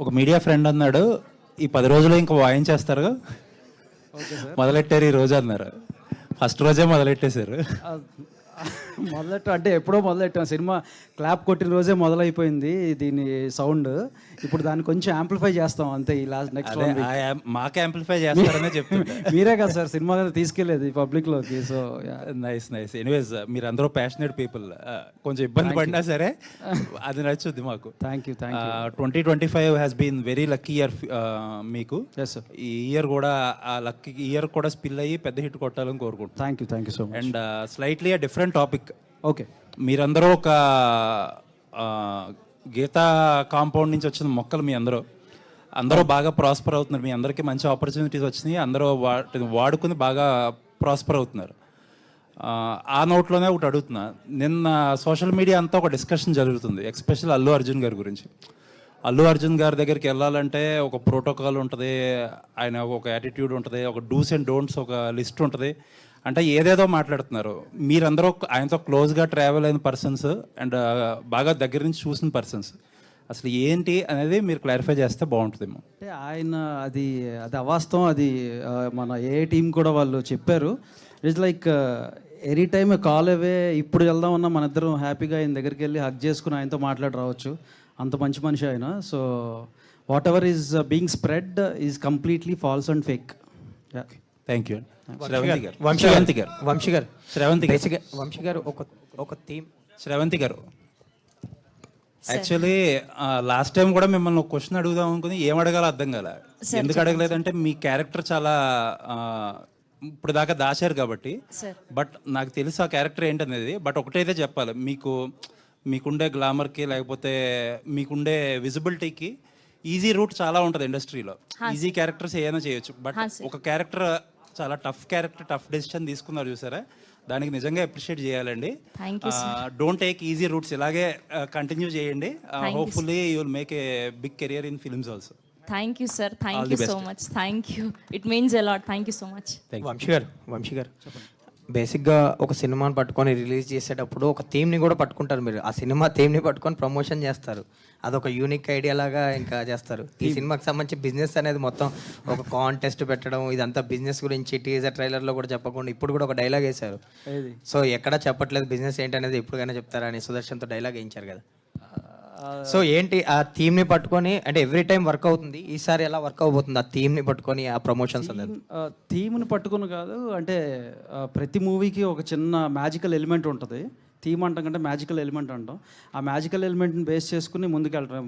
ఒక media friend అన్నాడు, ఈ 10 రోజులు ఇంకా వాయించేస్తారు, మొదలెట్టారు ఈ రోజు అన్నారు. ఫస్ట్ రోజే మొదలెట్టేశారు. మొదలెట్ట అంటే ఎప్పుడో మొదలెట్టాం. సినిమా క్లాప్ కొట్టిన రోజే మొదలైపోయింది దీని సౌండ్. ఇప్పుడు దాన్ని కొంచెం యాంప్లిఫై చేస్తాం అంతే. ఈ లాస్ట్ నెక్స్ట్ మాకు యాంప్లిఫై చేస్తారనే చెప్తుంటా. మీరే కదా సార్ సినిమా తీసుకెళ్ళేది పబ్లిక్లోకి. So nice nice. ఎనీవేస్ మీరు అందరూ ప్యాషనేట్ పీపుల్. కొంచెం ఇబ్బంది పడినా సరే అది నచ్చుద్ది మాకు. Thank you. 2025 has been very lucky year మీకు. Yes sir. ఈ ఇయర్ కూడా ఆ లక్కీ ఇయర్ కూడా స్పిల్ అయ్యి పెద్ద హిట్ కొట్టాలని కోరుకుంటున్నాను. Thank you so much. And slightly a different topic. Okay. మీరందరూ ఒక గీతా కాంపౌండ్ నుంచి వచ్చిన మొక్కలు. మీ అందరూ బాగా ప్రాస్పర్ అవుతున్నారు. మీ అందరికీ మంచి ఆపర్చునిటీస్ వచ్చినాయి. అందరూ వాటిని వాడుకుని బాగా ప్రాస్పర్ అవుతున్నారు. ఆ నోట్లోనే ఒకటి అడుగుతున్నా. నిన్న సోషల్ మీడియా అంతా ఒక డిస్కషన్ జరుగుతుంది, ఎస్పెషల్ అల్లు అర్జున్ గారి గురించి. అల్లు అర్జున్ గారి దగ్గరికి వెళ్ళాలంటే ఒక ప్రోటోకాల్ ఉంటుంది, ఆయన ఒక యాటిట్యూడ్ ఉంటుంది, ఒక డూస్ అండ్ డోంట్స్ ఒక లిస్ట్ ఉంటుంది. అంటే ఏదేదో మాట్లాడుతున్నారు. మీరందరూ ఆయనతో క్లోజ్గా ట్రావెల్ అయిన పర్సన్స్ అండ్ బాగా దగ్గర నుంచి చూసిన పర్సన్స్. అసలు ఏంటి అనేది మీరు క్లారిఫై చేస్తే బాగుంటుందేమో. అంటే ఆయన అది అవాస్తవం. అది మన ఏ టీం కూడా వాళ్ళు చెప్పారు. It's like any time call away. ఇప్పుడు వెళ్దామన్నా మన ఇద్దరం హ్యాపీగా ఆయన దగ్గరికి వెళ్ళి హగ్ చేసుకుని ఆయనతో మాట్లాడి రావచ్చు. అంత మంచి మనిషి ఆయన. So whatever is being spread is completely false and fake. Thank you. Vamsi గారు ఒక థీమ్. శ్రవంతి గారు, యాక్చువల్లీ లాస్ట్ టైం కూడా మిమ్మల్ని ఒక క్వశ్చన్ అడుగుదాం అనుకుని ఏం అడగాలో అర్థం కాలే. ఎందుకు అడగలేదంటే మీ క్యారెక్టర్ చాలా ఇప్పుడు దాకా దాచారు కాబట్టి. బట్ నాకు తెలుసు ఆ క్యారెక్టర్ ఏంటనేది. బట్ ఒకటైతే చెప్పాలి, మీకుండే గ్లామర్కి లేకపోతే మీకుండే విజిబిలిటీకి ఈజీ రూట్ చాలా ఉంటుంది ఇండస్ట్రీలో. ఈజీ క్యారెక్టర్స్ ఏదైనా చేయొచ్చు. బట్ ఒక క్యారెక్టర్ చాలా టఫ్ క్యారెక్టర్, టఫ్ డెసిషన్ తీసుకున్నారు చూసారా, దానికి నిజంగా అప్రిషియేట్ చేయాలండి. Don't take easy routes. ఇలాగే కంటిన్యూ చేయండి. Hopefully you will make a big career in films also. Thank you sir. Thank you so much. Thank you. It means a lot. Thank you so much. Vamsi గారు బేసిక్గా ఒక సినిమాని పట్టుకొని release చేసేటప్పుడు ఒక థీమ్ని కూడా పట్టుకుంటారు మీరు. ఆ సినిమా థీమ్ని పట్టుకొని ప్రమోషన్ చేస్తారు. అదొక యూనిక్ ఐడియా లాగా ఇంకా చేస్తారు. ఈ సినిమాకి సంబంధించి బిజినెస్ అనేది మొత్తం ఒక కాంటెస్ట్ పెట్టడం, ఇదంతా బిజినెస్ గురించి టీజర్ ట్రైలర్లో కూడా చెప్పకుండా ఇప్పుడు కూడా ఒక డైలాగ్ వేశారు. సో ఎక్కడ చెప్పట్లేదు బిజినెస్ ఏంటనేది, ఎప్పుడుకైనా చెప్తారా అని సుదర్శన్తో డైలాగ్ వేయించారు కదా. సో ఏంటి ఆ థీమ్ని పట్టుకొని, అంటే ఎవ్రీ టైం వర్క్ అవుతుంది, ఈసారి ఎలా వర్క్ అవబోతుంది ఆ థీమ్ని పట్టుకొని ఆ ప్రమోషన్స్ అనేది? థీమ్ని పట్టుకుని కాదు, అంటే ప్రతి మూవీకి ఒక చిన్న మ్యాజికల్ ఎలిమెంట్ ఉంటుంది. థీమ్ అంటాం కంటే మ్యాజికల్ ఎలిమెంట్ అంటాం. ఆ మ్యాజికల్ ఎలిమెంట్ని బేస్ చేసుకుని ముందుకెళ్ళడం.